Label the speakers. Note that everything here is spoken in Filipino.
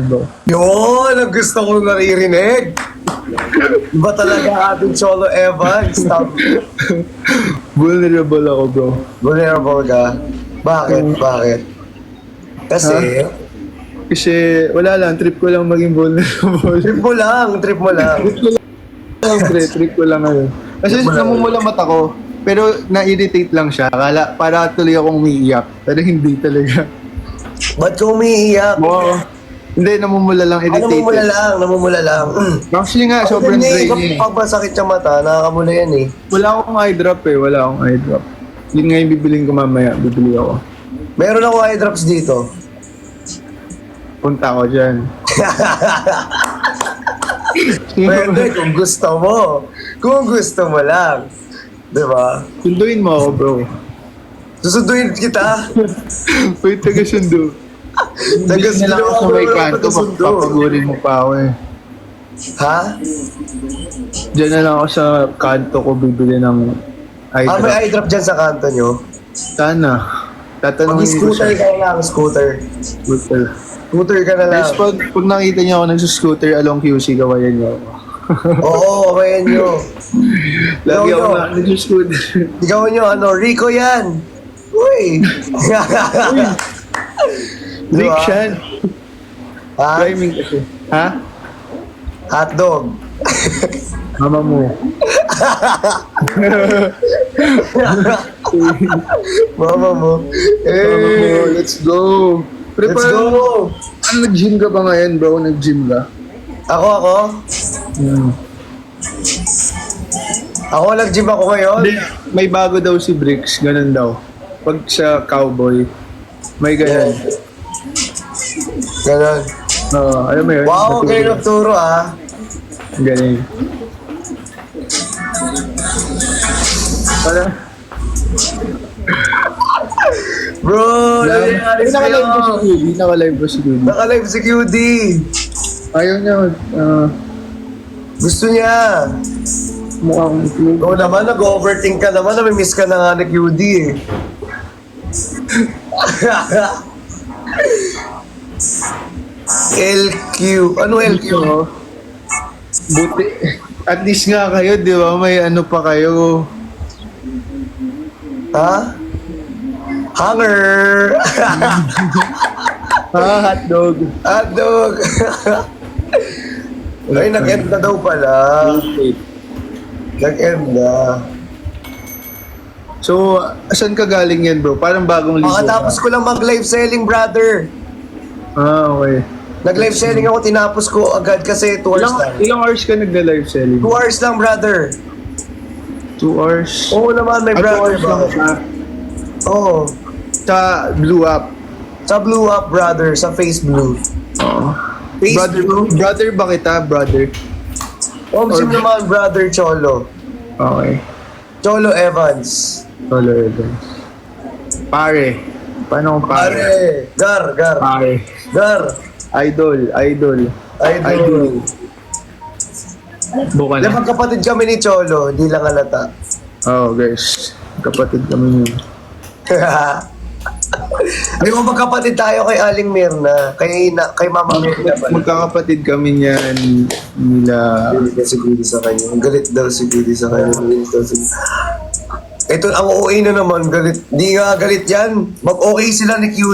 Speaker 1: bro.
Speaker 2: Yun, ang gusto kong naririnig. Iba talaga ating Cholo Evans.
Speaker 1: Vulnerable ako, bro.
Speaker 2: Vulnerable ka. Bakit? Bakit? Kasi,
Speaker 1: Kasi wala lang, trip ko lang maging vulnerable.
Speaker 2: trip mo lang, trip mo lang.
Speaker 1: Trip ko lang ngayon. Kasi
Speaker 2: Trip mo lang.
Speaker 1: namumula mata ko, pero na-irritate lang siya. Kala, para tuloy akong umiiyak. Pero hindi talaga.
Speaker 2: Ba't ka umiiyak?
Speaker 1: Oo. Hindi, namumula lang, irritated.
Speaker 2: Namumula lang.
Speaker 1: Actually nga, sobrang draining.
Speaker 2: Pag masakit sa mata, nakakamula yan eh.
Speaker 1: Wala akong eye drop eh, wala akong eye drop. Yun nga yung bibiling ko mamaya, bibili ako.
Speaker 2: Meron ako eye drops dito.
Speaker 1: Punta ako dyan.
Speaker 2: Pwede kung gusto mo. Kung gusto mo lang. Diba?
Speaker 1: Sunduin mo ako, bro.
Speaker 2: Susunduin kita.
Speaker 1: Wait, taga-sundo. Hindi na lang ako sa may kanto, papagurin mo pa ako eh.
Speaker 2: Ha?
Speaker 1: Diyan na lang ako sa kanto ko bibili ng eye
Speaker 2: Ah, may
Speaker 1: drop.
Speaker 2: eye drop dyan sa kanto nyo.
Speaker 1: Sana. Tatanungin ko
Speaker 2: Mag-scooter
Speaker 1: siya.
Speaker 2: ka lang, scooter.
Speaker 1: Scooter.
Speaker 2: Scooter ka na lang.
Speaker 1: Guys, pag nakita niyo ako nagsuscooter along QC, gawayan niyo ako.
Speaker 2: Oo, kayan nyo.
Speaker 1: Lagi
Speaker 2: Yo,
Speaker 1: ako
Speaker 2: yo.
Speaker 1: na nagsuscooter.
Speaker 2: Ikaw nyo, Rico yan. Uy.
Speaker 1: Rick Shan.
Speaker 2: Ha?
Speaker 1: Driving kasi. Ha?
Speaker 2: Hotdog.
Speaker 1: Mama mo.
Speaker 2: Mama mo.
Speaker 1: Mama mo,
Speaker 2: Eh,
Speaker 1: let's go. Pre,
Speaker 2: let's
Speaker 1: parang-
Speaker 2: go.
Speaker 1: Ano, nag-gym ka ba ngayon, bro? Nag-gym ka?
Speaker 2: Ako.
Speaker 1: Hmm.
Speaker 2: Ako nag-gym ako ngayon.
Speaker 1: Hindi, may bago daw si Bricks, ganun daw. Pag sa cowboy, may ganun.
Speaker 2: Ganon.
Speaker 1: Oo, alam mo yun?
Speaker 2: Wow, kayo nagturo ah.
Speaker 1: Ganun. Para,
Speaker 2: Bro, nangyayari
Speaker 1: Naka-live ba si
Speaker 2: sa'yo.
Speaker 1: QD? Naka-live ba si QD?
Speaker 2: Naka-live si QD.
Speaker 1: Ayaw niya,
Speaker 2: Gusto niya.
Speaker 1: mukhang QD.
Speaker 2: Ikaw naman, nag-overthink ka naman. Nami-miss ka na nga ni QD eh. LQ. Ano LQ?
Speaker 1: So, buti, at least nga kayo, di ba? May ano pa kayo.
Speaker 2: Ha? Hunger!
Speaker 1: Hotdog.
Speaker 2: Hotdog! Ay, nag-end na daw pala. Nag-end na.
Speaker 1: So, saan ka galing yan, bro? Parang bagong ligo.
Speaker 2: Makatapos ko lang mag-live selling, brother.
Speaker 1: Okay.
Speaker 2: Nag-live selling ako, tinapos ko agad kasi 2 hours lang.
Speaker 1: Ilang hours ka nagla-live selling?
Speaker 2: 2 hours lang, brother.
Speaker 1: 2 hours?
Speaker 2: Oo naman, may
Speaker 1: 2
Speaker 2: brother
Speaker 1: hours lang
Speaker 2: ba?
Speaker 1: siya.
Speaker 2: Oo.
Speaker 1: Sa Blue Up.
Speaker 2: Sa Blue Up, brother. Sa Face Blue.
Speaker 1: Oo.
Speaker 2: Face
Speaker 1: Brother,
Speaker 2: Blue?
Speaker 1: brother ba kita, brother?
Speaker 2: Oh, gusto mo naman, brother Cholo.
Speaker 1: Okay.
Speaker 2: Cholo Evans.
Speaker 1: Solo Evans. Pare. Paano kung pare?
Speaker 2: Pare. Gar.
Speaker 1: Pare.
Speaker 2: Gar.
Speaker 1: Idol.
Speaker 2: Idol.
Speaker 1: Buka
Speaker 2: Alam,
Speaker 1: na.
Speaker 2: magkapatid kami ni Cholo, hindi lang halata.
Speaker 1: Oh, guys. Kapatid kami yun.
Speaker 2: Di mo magkapatid tayo kay Aling Mirna, kay Mama Mirna pala.
Speaker 1: Magkakapatid kami niyan nila.
Speaker 2: Galit na si Gudi sa kanya. Galit daw si Gudi sa kanya. Galit daw si... Ito, ang OA na naman, galit. Di nga galit yan. Mag-okay sila ni QD.